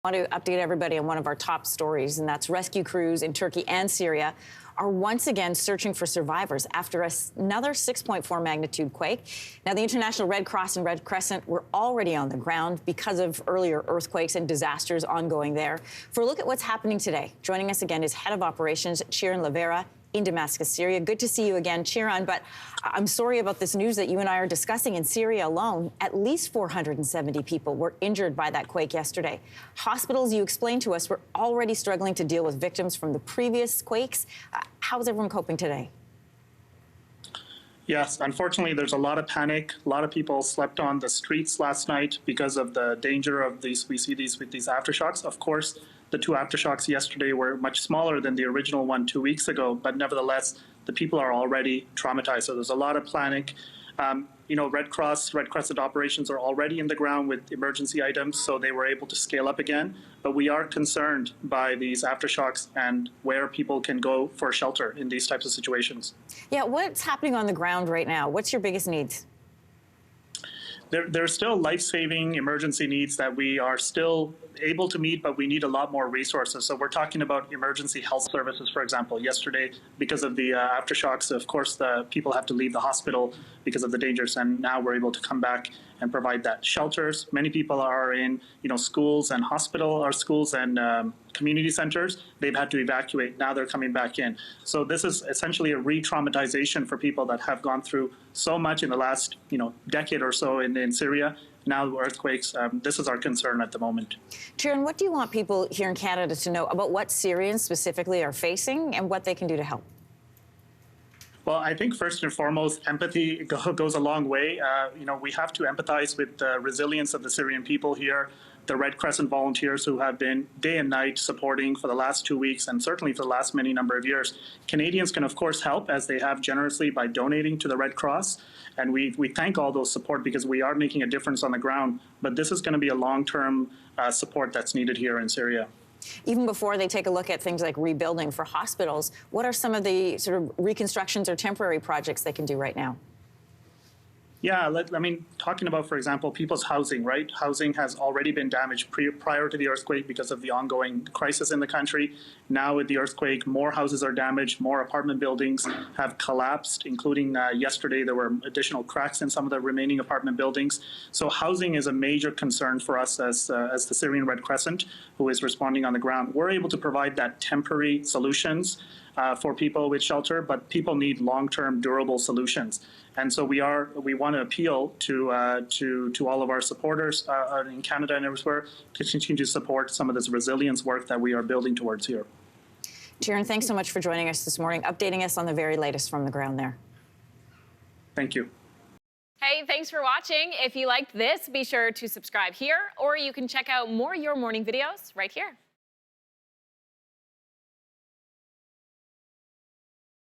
I want to update everybody on one of our top stories, and that's rescue crews in Turkey and Syria are once again searching for survivors after another 6.4 magnitude quake. Now, the International Red Cross and Red Crescent were already on the ground because of earlier earthquakes and disasters ongoing there. For a look at what's happening today, joining us again is Head of Operations, Chiron Lavera, in Damascus, Syria. Good to see you again, Chiron, but I'm sorry about this news that you and I are discussing. In Syria alone, at least 470 people were injured by that quake yesterday. Hospitals, you explained to us, were already struggling to deal with victims from the previous quakes. How is everyone coping today? Yes, unfortunately, there's a lot of panic. A lot of people slept on the streets last night because of the danger of these. We see these with these aftershocks. Of course, the two aftershocks yesterday were much smaller than the original one 2 weeks ago, but nevertheless, the people are already traumatized. So there's a lot of panic. Red Cross, Red Crescent operations are already in the ground with emergency items, so they were able to scale up again. But we are concerned by these aftershocks and where people can go for shelter in these types of situations. Yeah, what's happening on the ground right now? What's your biggest needs? There are still life-saving emergency needs that we are still able to meet, but we need a lot more resources. So we're talking about emergency health services, for example. Yesterday, because of the aftershocks, of course, the people have to leave the hospital because of the dangers, and now we're able to come back and provide that. Shelters, many people are in schools and schools and community centers. They've had to evacuate. Now they're coming back in. So this is essentially a re-traumatization for people that have gone through so much in the last decade or so in Syria. Now the earthquakes, this is our concern at the moment. Chiron, what do you want people here in Canada to know about what Syrians specifically are facing and what they can do to help? Well, I think first and foremost, empathy goes a long way. We have to empathize with the resilience of the Syrian people here, the Red Crescent volunteers who have been day and night supporting for the last 2 weeks and certainly for the last many number of years. Canadians can, of course, help as they have generously by donating to the Red Cross. And we thank all those support because we are making a difference on the ground. But this is going to be a long-term support that's needed here in Syria. Even before they take a look at things like rebuilding for hospitals, what are some of the sort of reconstructions or temporary projects they can do right now? Yeah, talking about, for example, people's housing, right? Housing has already been damaged prior to the earthquake because of the ongoing crisis in the country. Now with the earthquake, more houses are damaged, more apartment buildings have collapsed, including yesterday there were additional cracks in some of the remaining apartment buildings. So housing is a major concern for us as the Syrian Red Crescent, who is responding on the ground. We're able to provide that temporary solutions for people with shelter, but people need long-term, durable solutions. And so we want to appeal to all of our supporters in Canada and elsewhere to continue to support some of this resilience work that we are building towards here. Chiron, thanks so much for joining us this morning, updating us on the very latest from the ground there. Thank you. Hey, thanks for watching. If you liked this, be sure to subscribe here, or you can check out more Your Morning videos right here.